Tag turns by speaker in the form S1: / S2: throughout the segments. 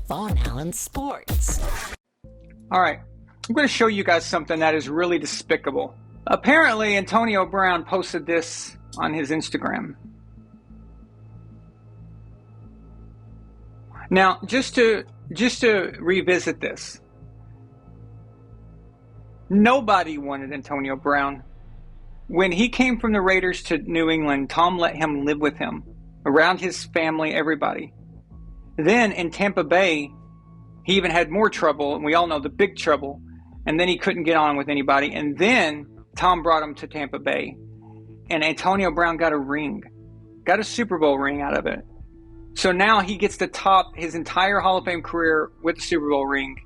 S1: Vaughn Allen Sports.
S2: All right, I'm going to show you guys something that is really despicable. Apparently, Antonio Brown posted this on his Instagram. Now, just to revisit this, nobody wanted Antonio Brown. When he came from the Raiders to New England, Tom let him live with him, around his family, everybody. Then in Tampa Bay, he even had more trouble, and we all know the big trouble, and then he couldn't get on with anybody. And then Tom brought him to Tampa Bay, and Antonio Brown got a ring, got a Super Bowl ring out of it. So now he gets to top his entire Hall of Fame career with the Super Bowl ring,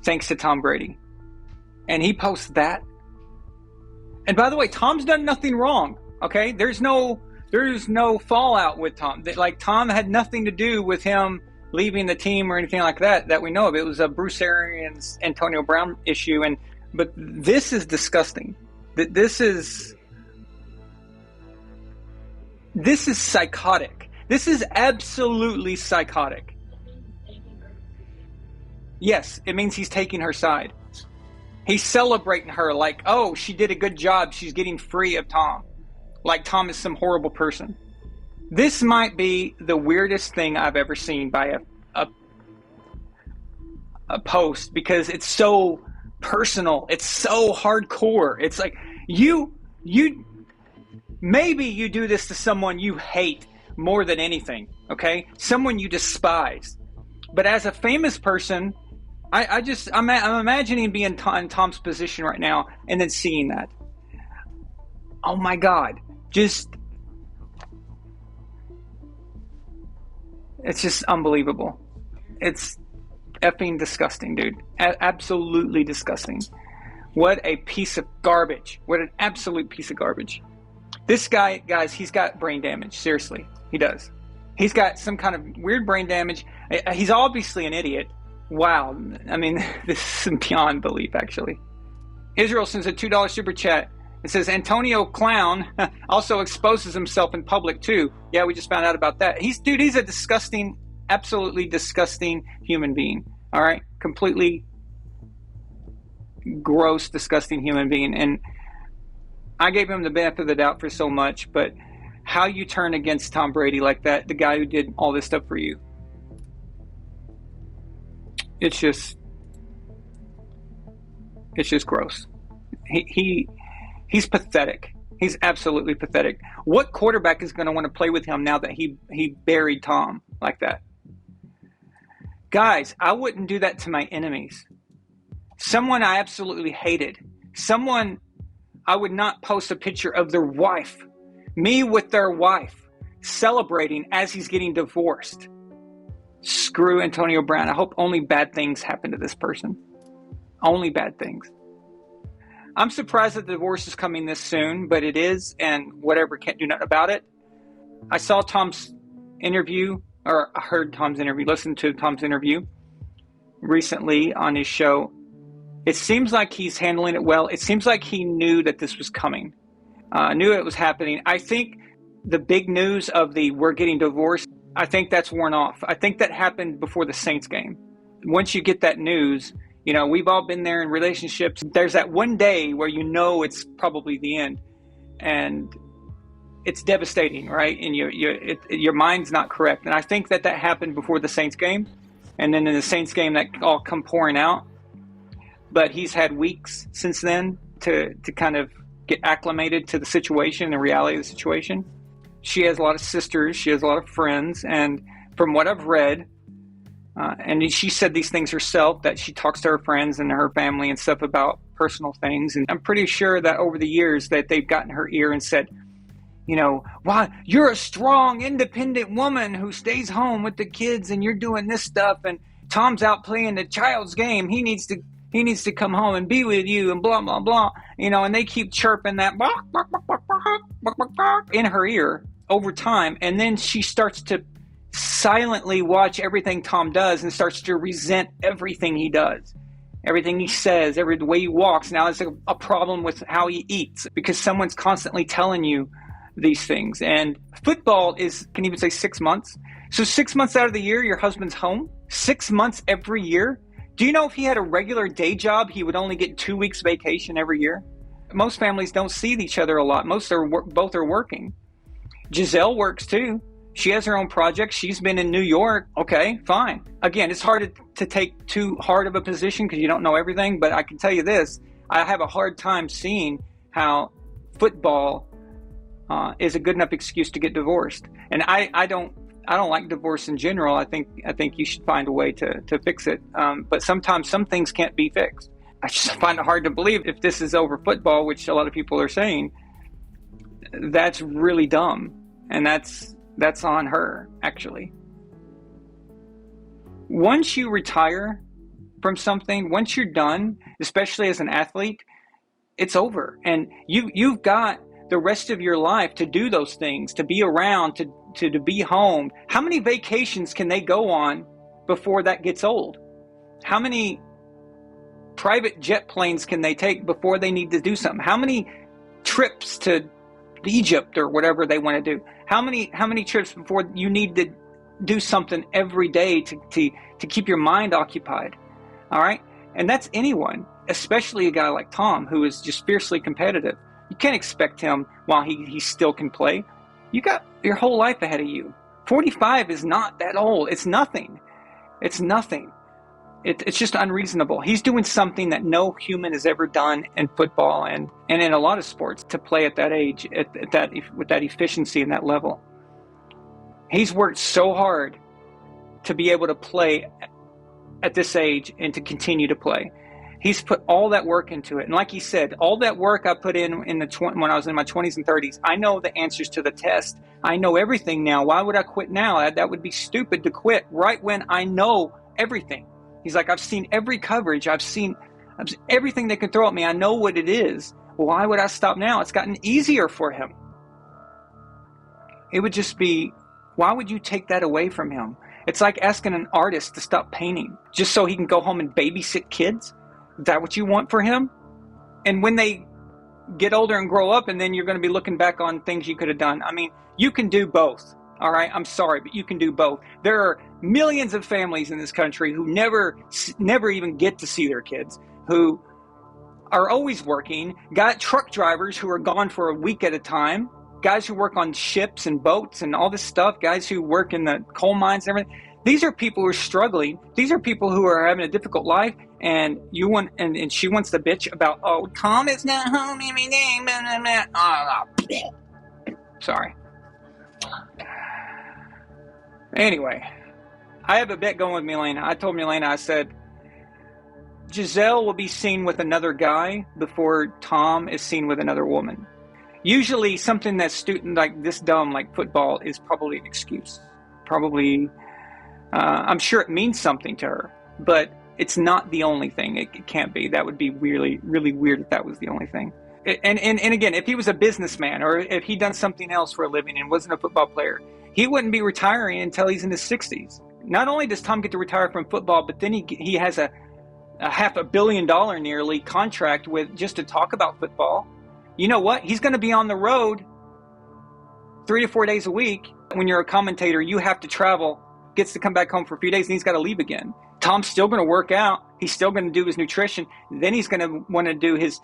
S2: thanks to Tom Brady. And he posts that. And by the way, Tom's done nothing wrong, okay? There's no fallout with Tom. Like, Tom had nothing to do with him leaving the team or anything like that we know of. It was a Bruce Arians, Antonio Brown issue. But this is disgusting. This is psychotic. This is absolutely psychotic. Yes, it means he's taking her side. He's celebrating her like, oh, she did a good job. She's getting free of Tom. Like Tom is some horrible person. This might be the weirdest thing I've ever seen by a post, because it's so personal. It's so hardcore. It's like maybe you do this to someone you hate more than anything, okay? Someone you despise. But as a famous person, I'm imagining being in Tom's position right now and then seeing that. Oh my God. It's just unbelievable. It's effing disgusting, dude. Absolutely disgusting. What a piece of garbage. What an absolute piece of garbage. This guy, guys, he's got brain damage. Seriously, he does. He's got some kind of weird brain damage. He's obviously an idiot. Wow. I mean, this is beyond belief, actually. Israel sends a $2 super chat. It says, Antonio Clown also exposes himself in public, too. Yeah, we just found out about that. He's a disgusting, absolutely disgusting human being. All right? Completely gross, disgusting human being. And I gave him the benefit of the doubt for so much, but how you turn against Tom Brady like that, the guy who did all this stuff for you, it's just gross. He's pathetic. He's absolutely pathetic. What quarterback is going to want to play with him now that he buried Tom like that? Guys, I wouldn't do that to my enemies. Someone I absolutely hated. Someone I would not post a picture of their wife. Me with their wife celebrating as he's getting divorced. Screw Antonio Brown. I hope only bad things happen to this person. Only bad things. I'm surprised that the divorce is coming this soon, but it is, and whatever, can't do nothing about it. I saw Tom's interview, or I heard Tom's interview, listened to Tom's interview recently on his show. It seems like he's handling it well. It seems like he knew that this was coming, knew it was happening. I think the big news of the we're getting divorced, I think that's worn off. I think that happened before the Saints game. Once you get that news, you know, we've all been there in relationships. There's that one day where you know it's probably the end, and it's devastating, right? And your mind's not correct. And I think that happened before the Saints game, and then in the Saints game that all come pouring out. But he's had weeks since then to kind of get acclimated to the situation, the reality of the situation. She has a lot of sisters. She has a lot of friends. And from what I've read, and she said these things herself, that she talks to her friends and her family and stuff about personal things. And I'm pretty sure that over the years that they've gotten her ear and said, you know, wow, you're a strong, independent woman who stays home with the kids and you're doing this stuff. And Tom's out playing the child's game. He needs to come home and be with you and blah, blah, blah. You know, and they keep chirping that in her ear over time. And then she starts to silently watch everything Tom does and starts to resent everything he does, everything he says, the way he walks. Now it's a problem with how he eats because someone's constantly telling you these things. And football can even say 6 months. So 6 months out of the year, your husband's home. 6 months every year. Do you know if he had a regular day job, he would only get 2 weeks vacation every year? Most families don't see each other a lot. Both are working. Gisele works too. She has her own project. She's been in New York. Okay, fine. Again, it's hard to take too hard of a position because you don't know everything, but I can tell you this. I have a hard time seeing how football is a good enough excuse to get divorced. And I don't like divorce in general. I think you should find a way to fix it. But sometimes some things can't be fixed. I just find it hard to believe if this is over football, which a lot of people are saying, that's really dumb. And that's on her, actually. Once you retire from something, once you're done, especially as an athlete, it's over. And you've got the rest of your life to do those things, to be around, to be home. How many vacations can they go on before that gets old? How many private jet planes can they take before they need to do something? How many trips to Egypt or whatever they want to do? How many trips before you need to do something every day to keep your mind occupied? All right? And that's anyone, especially a guy like Tom, who is just fiercely competitive. You can't expect him while he still can play. You got your whole life ahead of you. 45 is not that old. It's nothing. It's nothing. It's just unreasonable. He's doing something that no human has ever done in football and in a lot of sports, to play at that age, with that efficiency and that level. He's worked so hard to be able to play at this age and to continue to play. He's put all that work into it. And like he said, all that work I put in when I was in my 20s and 30s, I know the answers to the test. I know everything now. Why would I quit now? That would be stupid to quit right when I know everything. He's like, I've seen every coverage. I've seen everything they can throw at me. I know what it is. Why would I stop now? It's gotten easier for him. It would just be, why would you take that away from him? It's like asking an artist to stop painting just so he can go home and babysit kids. Is that what you want for him? And when they get older and grow up, and then you're going to be looking back on things you could have done. I mean, you can do both. All right, I'm sorry, but you can do both. There are millions of families in this country who never even get to see their kids, who are always working, got truck drivers who are gone for a week at a time, guys who work on ships and boats and all this stuff, guys who work in the coal mines and everything. These are people who are struggling. These are people who are having a difficult life, and she wants to bitch about, oh, Tom is not home every day. Blah, blah, blah. Sorry. Anyway, I have a bet going with Milena. I told Milena, I said, Gisele will be seen with another guy before Tom is seen with another woman. Usually something that's like this dumb, like football, is probably an excuse. Probably, I'm sure it means something to her, but it's not the only thing. It can't be. That would be really, really weird if that was the only thing. And again, if he was a businessman or if he'd done something else for a living and wasn't a football player, he wouldn't be retiring until he's in his 60s. Not only does Tom get to retire from football, but then he has a $500 million nearly contract with just to talk about football. You know what? He's going to be on the road 3 to 4 days a week. When you're a commentator, you have to travel, gets to come back home for a few days, and he's got to leave again. Tom's still going to work out. He's still going to do his nutrition. Then he's going to want to do his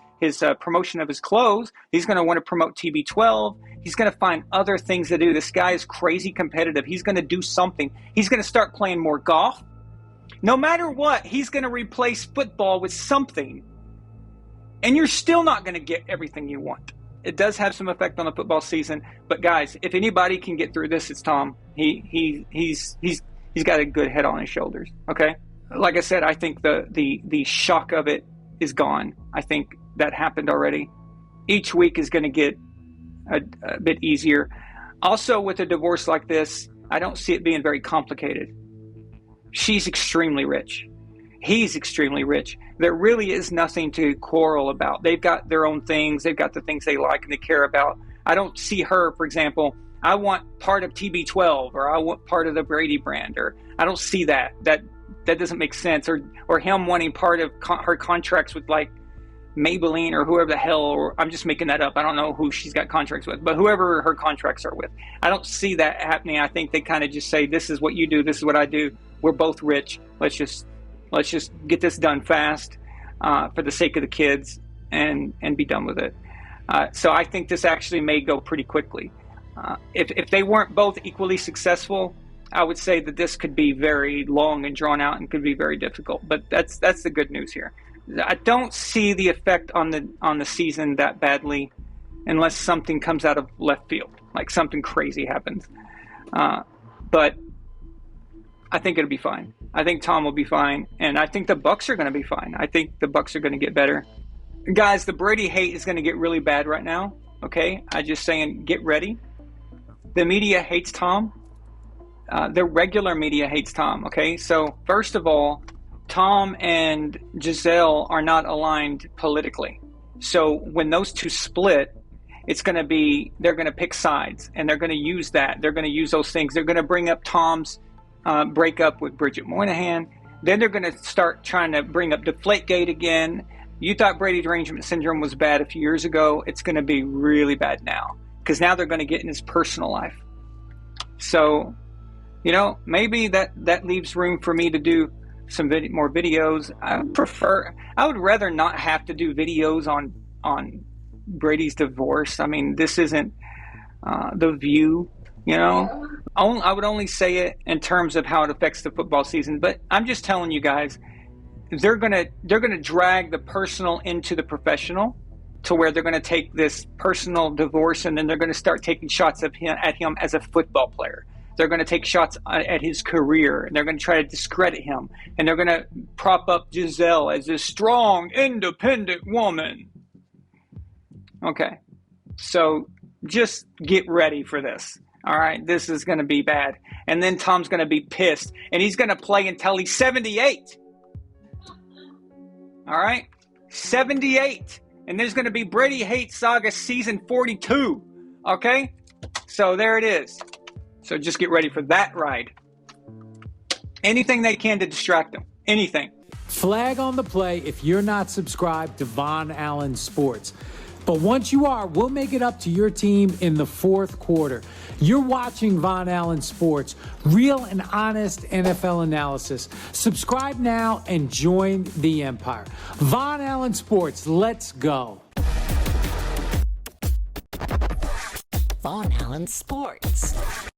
S2: promotion of his clothes. He's going to want to promote TB12. He's going to find other things to do. This guy is crazy competitive. He's going to do something. He's going to start playing more golf. No matter what, he's going to replace football with something. And you're still not going to get everything you want. It does have some effect on the football season. But guys, if anybody can get through this, it's Tom. He's got a good head on his shoulders. Okay. Like I said, I think the shock of it is gone. I think that happened already. Each week is going to get a bit easier. Also, with a divorce like this, I don't see it being very complicated. She's extremely rich. He's extremely rich. There really is nothing to quarrel about. They've got their own things. They've got the things they like and they care about. I don't see her, for example, I want part of TB12 or I want part of the Brady brand, or I don't see that. That doesn't make sense. Or him wanting part of her contracts with like Maybelline or whoever the hell, or I'm just making that up. I don't know who she's got contracts with, but whoever her contracts are with. I don't see that happening. I think they kind of just say, this is what you do, this is what I do. we're both rich. Let's just get this done fast for the sake of the kids and be done with it. So I think this actually may go pretty quickly. If they weren't both equally successful, I would say that this could be very long and drawn out and could be very difficult. But that's the good news here. I don't see the effect on the season that badly, unless something comes out of left field, like something crazy happens. But I think it'll be fine. I think Tom will be fine, and I think the Bucks are going to be fine. I think the Bucks are going to get better. Guys, the Brady hate is going to get really bad right now. Okay, I'm just saying, get ready. The media hates Tom. The regular media hates Tom. Okay, so first of all, Tom and Gisele are not aligned politically. So when those two split, it's going to be, they're going to pick sides, and they're going to use that. They're going to use those things. They're going to bring up Tom's breakup with Bridget Moynihan. Then they're going to start trying to bring up Deflategate again. You thought Brady derangement syndrome was bad a few years ago. It's going to be really bad now, because now they're going to get in his personal life. So, maybe that leaves room for me to do some more videos. I would rather not have to do videos on Brady's divorce. I mean, this isn't The View, I would only say it in terms of how it affects the football season. But I'm just telling you guys, they're gonna drag the personal into the professional, to where they're gonna take this personal divorce and then they're gonna start taking shots at him as a football player. They're going to take shots at his career, and they're going to try to discredit him, and they're going to prop up Gisele as this strong, independent woman. Okay, so just get ready for this. All right, this is going to be bad. And then Tom's going to be pissed, and he's going to play until he's 78. All right, 78. And there's going to be Brady Hate Saga season 42. Okay, so there it is. So just get ready for that ride. Anything they can to distract them. Anything.
S3: Flag on the play if you're not subscribed to Von Allen Sports. But once you are, we'll make it up to your team in the fourth quarter. You're watching Von Allen Sports, real and honest NFL analysis. Subscribe now and join the empire. Von Allen Sports, let's go.
S1: Von Allen Sports.